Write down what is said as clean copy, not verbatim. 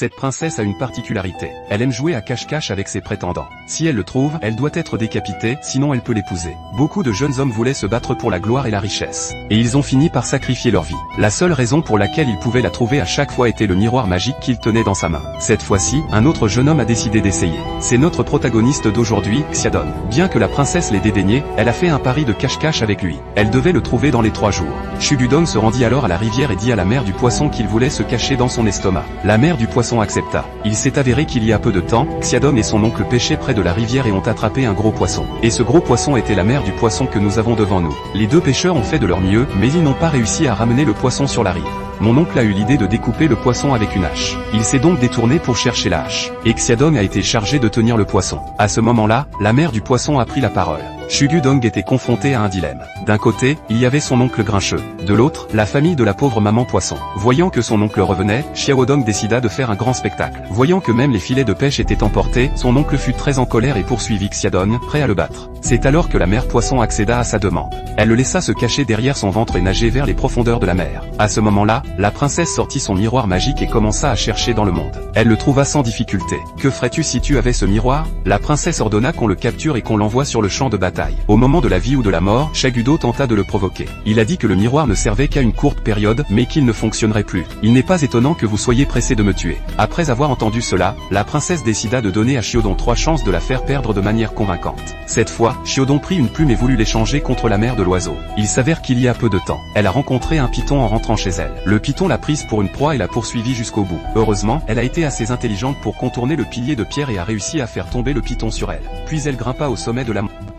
Cette princesse a une particularité. Elle aime jouer à cache-cache avec ses prétendants. Si elle le trouve, elle doit être décapitée, sinon elle peut l'épouser. Beaucoup de jeunes hommes voulaient se battre pour la gloire et la richesse. Et ils ont fini par sacrifier leur vie. La seule raison pour laquelle ils pouvaient la trouver à chaque fois était le miroir magique qu'il tenait dans sa main. Cette fois-ci, un autre jeune homme a décidé d'essayer. C'est notre protagoniste d'aujourd'hui, Xiaodong. Bien que la princesse l'ait dédaigné, elle a fait un pari de cache-cache avec lui. Elle devait le trouver dans les 3 jours. Shugudong se rendit alors à la rivière et dit à la mère du poisson qu'il voulait se cacher dans son estomac. La mère du poisson accepta. Il s'est avéré qu'il y a peu de temps, Xiaodong et son oncle pêchaient près de la rivière et ont attrapé un gros poisson. Et ce gros poisson était la mère du poisson que nous avons devant nous. Les 2 pêcheurs ont fait de leur mieux, mais ils n'ont pas réussi à ramener le poisson sur la rive. Mon oncle a eu l'idée de découper le poisson avec une hache. Il s'est donc détourné pour chercher la hache. Et Xiaodong a été chargé de tenir le poisson. À ce moment-là, la mère du poisson a pris la parole. Shugudong était confronté à un dilemme. D'un côté, il y avait son oncle grincheux. De l'autre, la famille de la pauvre maman poisson. Voyant que son oncle revenait, Xiaodong décida de faire un grand spectacle. Voyant que même les filets de pêche étaient emportés, son oncle fut très en colère et poursuivit Xiaodong, prêt à le battre. C'est alors que la mère poisson accéda à sa demande. Elle le laissa se cacher derrière son ventre et nager vers les profondeurs de la mer. À ce moment-là, la princesse sortit son miroir magique et commença à chercher dans le monde. Elle le trouva sans difficulté. Que ferais-tu si tu avais ce miroir? La princesse ordonna qu'on le capture et qu'on l'envoie sur le champ de bataille. Au moment de la vie ou de la mort, Shagudo tenta de le provoquer. Il a dit que le miroir ne servait qu'à une courte période, mais qu'il ne fonctionnerait plus. Il n'est pas étonnant que vous soyez pressé de me tuer. Après avoir entendu cela, la princesse décida de donner à Xiaodong 3 chances de la faire perdre de manière convaincante. Cette fois, Xiaodong prit une plume et voulut l'échanger contre la mère de l'oiseau. Il s'avère qu'il y a peu de temps, elle a rencontré un python en rentrant chez elle. Le python l'a prise pour une proie et l'a poursuivie jusqu'au bout. Heureusement, elle a été assez intelligente pour contourner le pilier de pierre et a réussi à faire tomber le python sur elle. Puis elle grimpa au sommet de la montagne.